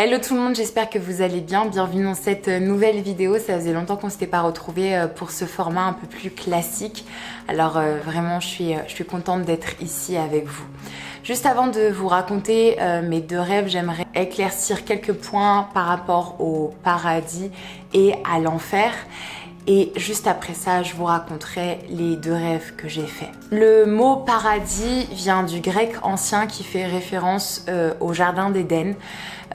Hello tout le monde, j'espère que vous allez bien. Bienvenue dans cette nouvelle vidéo. Ça faisait longtemps qu'on ne s'était pas retrouvés pour ce format un peu plus classique. Alors vraiment, je suis contente d'être ici avec vous. Juste avant de vous raconter mes deux rêves, j'aimerais éclaircir quelques points par rapport au paradis et à l'enfer. Et juste après ça, je vous raconterai les deux rêves que j'ai faits. Le mot paradis vient du grec ancien qui fait référence au jardin d'Éden.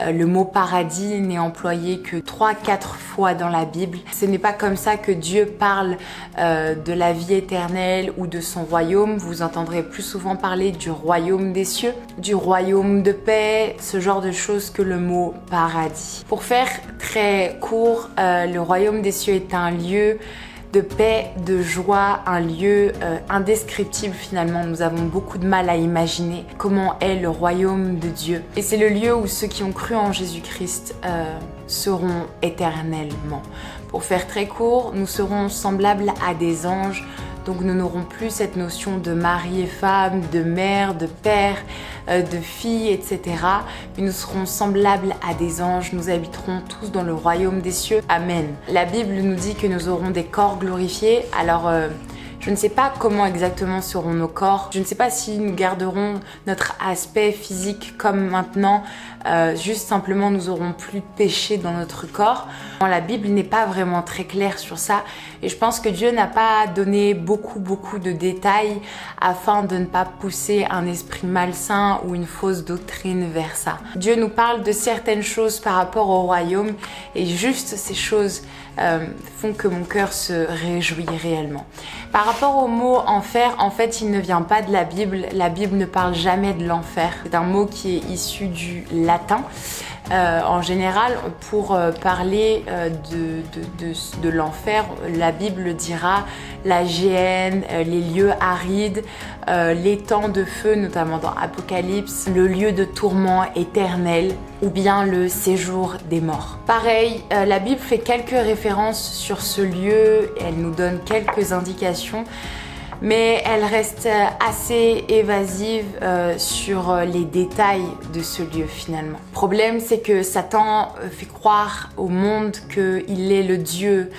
Le mot paradis n'est employé que 3-4 fois dans la Bible. Ce n'est pas comme ça que Dieu parle de la vie éternelle ou de son royaume. Vous entendrez plus souvent parler du royaume des cieux, du royaume de paix, ce genre de choses que le mot paradis. Pour faire très court, le royaume des cieux est un lieu de paix, de joie, un lieu indescriptible finalement. Nous avons beaucoup de mal à imaginer comment est le royaume de Dieu. Et c'est le lieu où ceux qui ont cru en Jésus-Christ seront éternellement. Pour faire très court, nous serons semblables à des anges. Donc nous n'aurons plus cette notion de mari et femme, de mère, de père, de fille, etc. Mais nous serons semblables à des anges, nous habiterons tous dans le royaume des cieux. Amen. La Bible nous dit que nous aurons des corps glorifiés. Alors je ne sais pas comment exactement seront nos corps. Je ne sais pas si nous garderons notre aspect physique comme maintenant. Juste simplement, nous aurons plus de péché dans notre corps. La Bible n'est pas vraiment très claire sur ça. Et je pense que Dieu n'a pas donné beaucoup de détails afin de ne pas pousser un esprit malsain ou une fausse doctrine vers ça. Dieu nous parle de certaines choses par rapport au royaume et juste ces choses font que mon cœur se réjouit réellement. Par rapport au mot enfer, en fait, il ne vient pas de la Bible. La Bible ne parle jamais de l'enfer. C'est un mot qui est issu du latin. En général, pour parler de l'enfer, la Bible dira la géhenne, les lieux arides, les temps de feu, notamment dans Apocalypse, le lieu de tourment éternel ou bien le séjour des morts. Pareil, la Bible fait quelques références sur ce lieu, elle nous donne quelques indications, mais elle reste assez évasive sur les détails de ce lieu finalement. Le problème, c'est que Satan fait croire au monde qu'il est le Dieu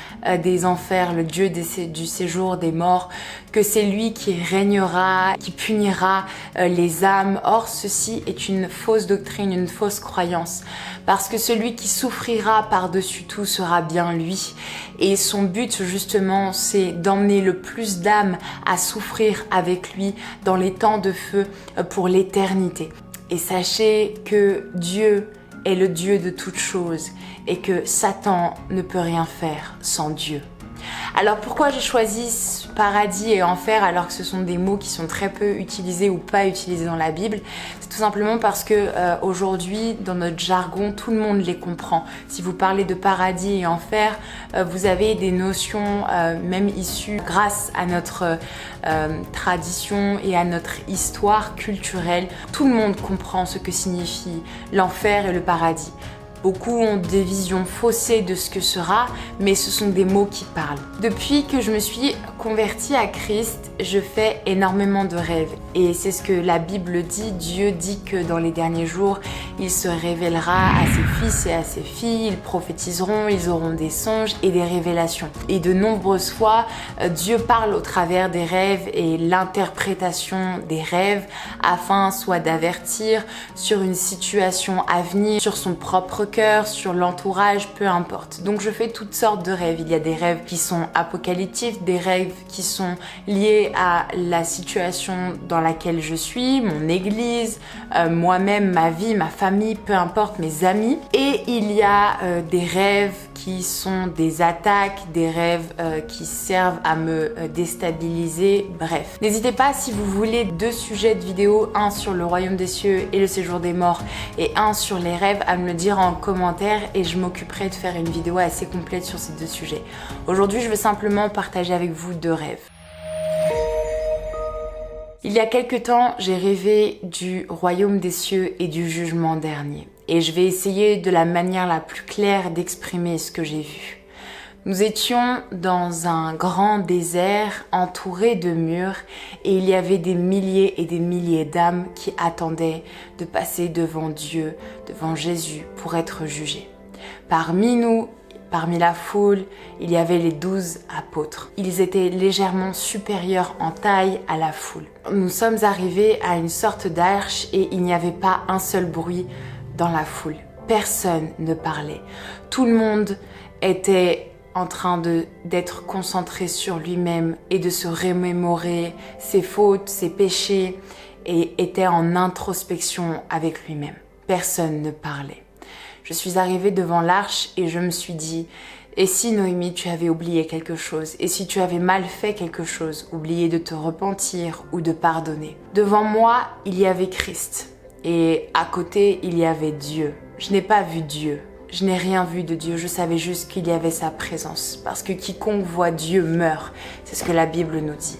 des enfers, le Dieu du séjour des morts, que c'est lui qui régnera, qui punira les âmes. Or, ceci est une fausse doctrine, une fausse croyance, parce que celui qui souffrira par-dessus tout sera bien lui. Et son but, justement, c'est d'emmener le plus d'âmes à souffrir avec lui dans les temps de feu pour l'éternité. Et sachez que Dieu est le Dieu de toutes choses et que Satan ne peut rien faire sans Dieu. Alors pourquoi j'ai choisi paradis et enfer alors que ce sont des mots qui sont très peu utilisés ou pas utilisés dans la Bible? C'est tout simplement parce que aujourd'hui, dans notre jargon, tout le monde les comprend. Si vous parlez de paradis et enfer, vous avez des notions même issues grâce à notre tradition et à notre histoire culturelle. Tout le monde comprend ce que signifie l'enfer et le paradis. Beaucoup ont des visions faussées de ce que sera, mais ce sont des mots qui parlent. Depuis que je me suis convertie à Christ, je fais énormément de rêves. Et c'est ce que la Bible dit. Dieu dit que dans les derniers jours, il se révélera à ses fils et à ses filles. Ils prophétiseront, ils auront des songes et des révélations. Et de nombreuses fois, Dieu parle au travers des rêves et l'interprétation des rêves afin soit d'avertir sur une situation à venir, sur son propre cœur, sur l'entourage, peu importe. Donc je fais toutes sortes de rêves. Il y a des rêves qui sont apocalyptiques, des rêves qui sont liés à la situation dans laquelle je suis, mon église, moi-même, ma vie, ma famille, peu importe, mes amis. Et il y a des rêves qui sont des attaques, des rêves qui servent à me déstabiliser, bref. N'hésitez pas si vous voulez 2 sujets de vidéo, un sur le royaume des cieux et le séjour des morts et un sur les rêves, à me le dire en commentaire et je m'occuperai de faire une vidéo assez complète sur ces 2 sujets. Aujourd'hui, je veux simplement partager avec vous 2 rêves. Il y a quelque temps, j'ai rêvé du royaume des cieux et du jugement dernier. Et je vais essayer de la manière la plus claire d'exprimer ce que j'ai vu. Nous étions dans un grand désert entouré de murs et il y avait des milliers et des milliers d'âmes qui attendaient de passer devant Dieu, devant Jésus pour être jugées. Parmi nous, parmi la foule, il y avait les 12 apôtres. Ils étaient légèrement supérieurs en taille à la foule. Nous sommes arrivés à une sorte d'arche et il n'y avait pas un seul bruit dans la foule. Personne ne parlait. Tout le monde était en train d'être concentré sur lui-même et de se remémorer ses fautes, ses péchés et était en introspection avec lui-même. Personne ne parlait. Je suis arrivée devant l'arche et je me suis dit, et si Noémie tu avais oublié quelque chose, et si tu avais mal fait quelque chose, oublié de te repentir ou de pardonner. Devant moi, il y avait Christ et à côté, il y avait Dieu. Je n'ai pas vu Dieu. Je n'ai rien vu de Dieu, je savais juste qu'il y avait sa présence. Parce que quiconque voit Dieu meurt, c'est ce que la Bible nous dit.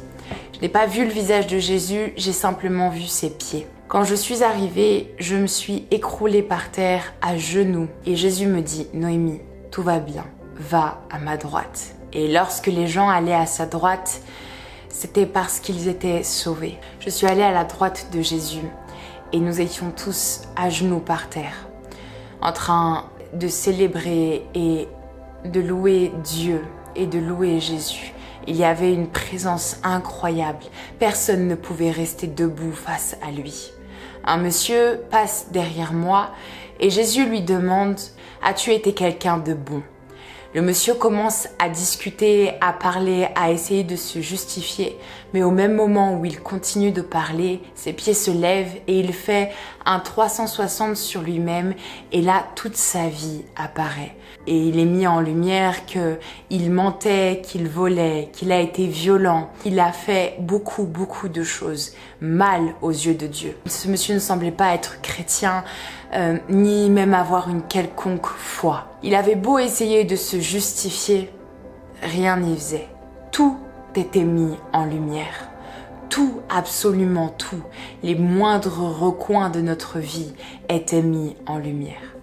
Je n'ai pas vu le visage de Jésus, j'ai simplement vu ses pieds. Quand je suis arrivée, je me suis écroulée par terre à genoux. Et Jésus me dit, Noémie, tout va bien, va à ma droite. Et lorsque les gens allaient à sa droite, c'était parce qu'ils étaient sauvés. Je suis allée à la droite de Jésus et nous étions tous à genoux par terre, en train de célébrer et de louer Dieu et de louer Jésus. Il y avait une présence incroyable. Personne ne pouvait rester debout face à lui. Un monsieur passe derrière moi et Jésus lui demande « As-tu été quelqu'un de bon ?» Le monsieur commence à discuter, à parler, à essayer de se justifier. Mais au même moment où il continue de parler, ses pieds se lèvent et il fait un 360 sur lui-même. Et là, toute sa vie apparaît. Et il est mis en lumière qu'il mentait, qu'il volait, qu'il a été violent. Il a fait beaucoup de choses mal aux yeux de Dieu. Ce monsieur ne semblait pas être chrétien, ni même avoir une quelconque foi. Il avait beau essayer de se justifier, rien n'y faisait. Tout était mis en lumière. Tout, absolument tout, les moindres recoins de notre vie étaient mis en lumière.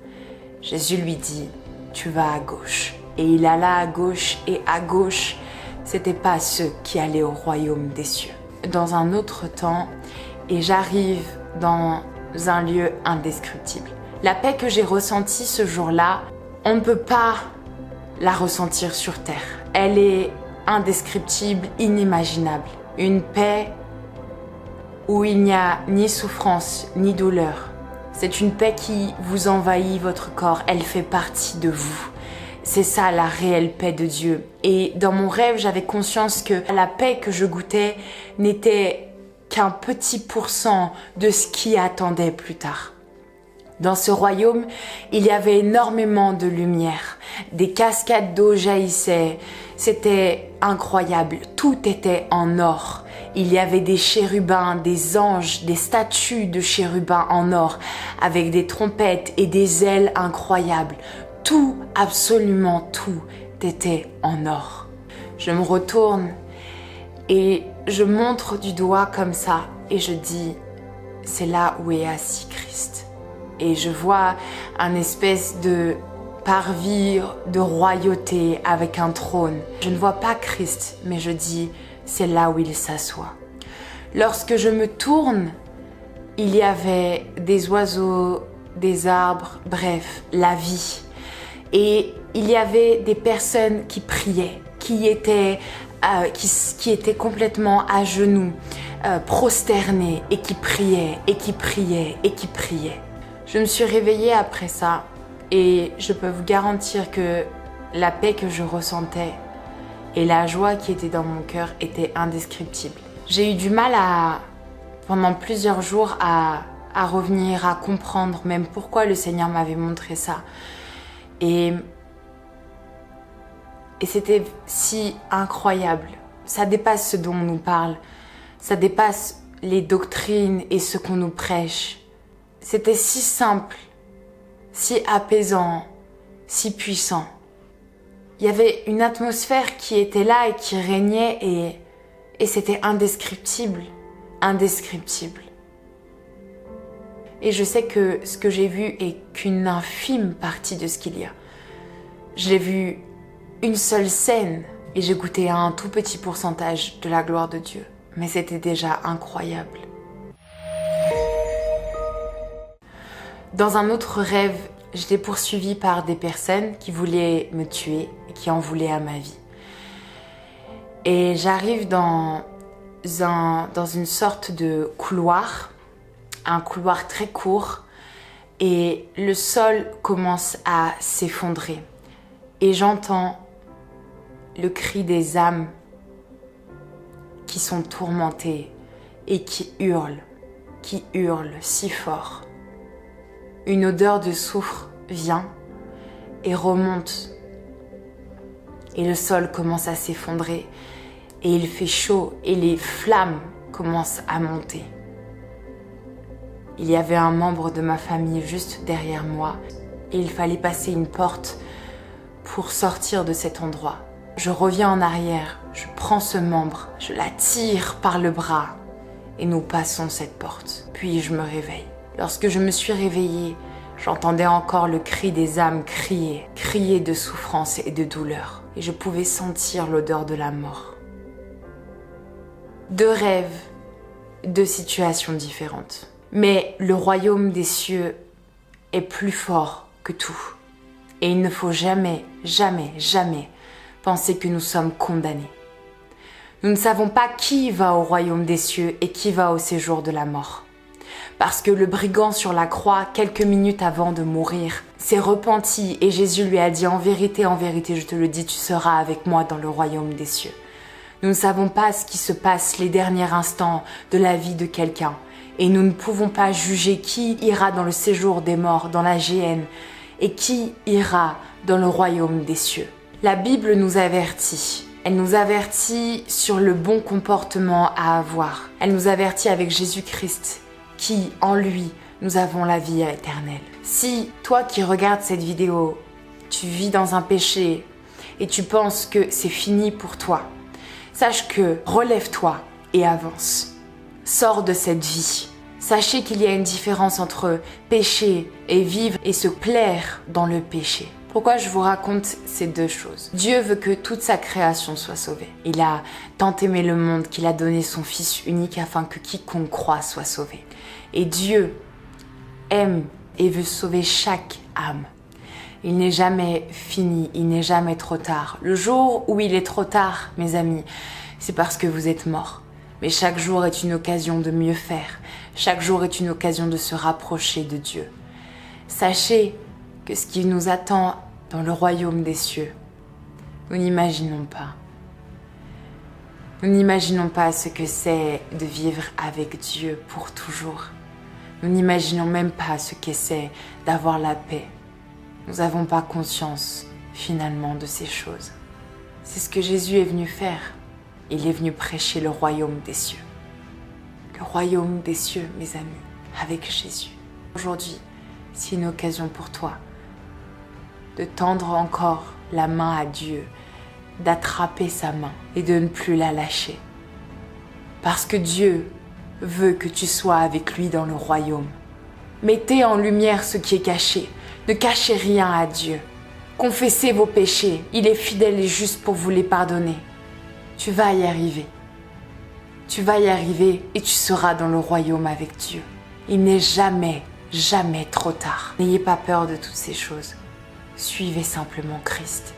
Jésus lui dit, tu vas à gauche. Et il alla à gauche, et à gauche, c'était pas ceux qui allaient au royaume des cieux. Dans un autre temps, et j'arrive dans un lieu indescriptible. La paix que j'ai ressentie ce jour-là, on ne peut pas la ressentir sur terre. Elle est indescriptible, inimaginable. Une paix où il n'y a ni souffrance, ni douleur. C'est une paix qui vous envahit votre corps, elle fait partie de vous. C'est ça la réelle paix de Dieu. Et dans mon rêve, j'avais conscience que la paix que je goûtais n'était qu'un petit pourcent de ce qui attendait plus tard. Dans ce royaume, il y avait énormément de lumière. Des cascades d'eau jaillissaient. C'était incroyable. Tout était en or. Il y avait des chérubins, des anges, des statues de chérubins en or, avec des trompettes et des ailes incroyables. Tout, absolument tout, était en or. Je me retourne et je montre du doigt comme ça et je dis, c'est là où est assis Christ. Et je vois un espèce de parvis de royauté avec un trône. Je ne vois pas Christ, mais je dis, c'est là où il s'assoit. Lorsque je me tourne, il y avait des oiseaux, des arbres, bref, la vie. Et il y avait des personnes qui priaient, qui étaient complètement à genoux, prosternés, et qui priaient, et qui priaient, et qui priaient. Je me suis réveillée après ça, et je peux vous garantir que la paix que je ressentais et la joie qui était dans mon cœur étaient indescriptibles. J'ai eu du mal pendant plusieurs jours à revenir, à comprendre même pourquoi le Seigneur m'avait montré ça. Et c'était si incroyable. Ça dépasse ce dont on nous parle. Ça dépasse les doctrines et ce qu'on nous prêche. C'était si simple, si apaisant, si puissant. Il y avait une atmosphère qui était là et qui régnait et c'était indescriptible, indescriptible. Et je sais que ce que j'ai vu est qu'une infime partie de ce qu'il y a. Je l'ai vu une seule scène et j'ai goûté à un tout petit pourcentage de la gloire de Dieu. Mais c'était déjà incroyable. Dans un autre rêve, j'étais poursuivie par des personnes qui voulaient me tuer et qui en voulaient à ma vie. Et j'arrive dans une sorte de couloir, un couloir très court, et le sol commence à s'effondrer. Et j'entends le cri des âmes qui sont tourmentées et qui hurlent si fort. Une odeur de soufre vient et remonte. Et le sol commence à s'effondrer. Et il fait chaud et les flammes commencent à monter. Il y avait un membre de ma famille juste derrière moi et il fallait passer une porte pour sortir de cet endroit. Je reviens en arrière, je prends ce membre, je la tire par le bras et nous passons cette porte. Puis je me réveille. Lorsque je me suis réveillée, j'entendais encore le cri des âmes crier de souffrance et de douleur. Et je pouvais sentir l'odeur de la mort. 2 rêves, 2 situations différentes. Mais le royaume des cieux est plus fort que tout. Et il ne faut jamais, jamais, jamais penser que nous sommes condamnés. Nous ne savons pas qui va au royaume des cieux et qui va au séjour de la mort. Parce que le brigand sur la croix, quelques minutes avant de mourir, s'est repenti et Jésus lui a dit « En vérité, je te le dis, tu seras avec moi dans le royaume des cieux. » Nous ne savons pas ce qui se passe les derniers instants de la vie de quelqu'un. Et nous ne pouvons pas juger qui ira dans le séjour des morts, dans la géhenne, et qui ira dans le royaume des cieux. La Bible nous avertit. Elle nous avertit sur le bon comportement à avoir. Elle nous avertit avec Jésus-Christ, qui, en lui, nous avons la vie éternelle. Si toi qui regardes cette vidéo, tu vis dans un péché et tu penses que c'est fini pour toi, sache que relève-toi et avance. Sors de cette vie. Sachez qu'il y a une différence entre pécher et vivre et se plaire dans le péché. Pourquoi je vous raconte ces 2 choses? Dieu veut que toute sa création soit sauvée. Il a tant aimé le monde qu'il a donné son Fils unique afin que quiconque croit soit sauvé. Et Dieu aime et veut sauver chaque âme. Il n'est jamais fini, il n'est jamais trop tard. Le jour où il est trop tard, mes amis, c'est parce que vous êtes morts. Mais chaque jour est une occasion de mieux faire. Chaque jour est une occasion de se rapprocher de Dieu. Sachez que ce qui nous attend dans le royaume des cieux, nous n'imaginons pas. Nous n'imaginons pas ce que c'est de vivre avec Dieu pour toujours. Nous n'imaginons même pas ce que c'est d'avoir la paix. Nous n'avons pas conscience, finalement, de ces choses. C'est ce que Jésus est venu faire. Il est venu prêcher le royaume des cieux. Le royaume des cieux, mes amis, avec Jésus. Aujourd'hui, c'est une occasion pour toi de tendre encore la main à Dieu, d'attraper sa main et de ne plus la lâcher. Parce que Dieu veut que tu sois avec lui dans le royaume. Mettez en lumière ce qui est caché. Ne cachez rien à Dieu. Confessez vos péchés. Il est fidèle et juste pour vous les pardonner. Tu vas y arriver. Tu vas y arriver et tu seras dans le royaume avec Dieu. Il n'est jamais, jamais trop tard. N'ayez pas peur de toutes ces choses. Suivez simplement Christ.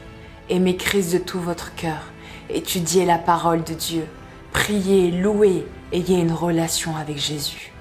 Aimez Christ de tout votre cœur. Étudiez la parole de Dieu. Priez, louez, ayez une relation avec Jésus.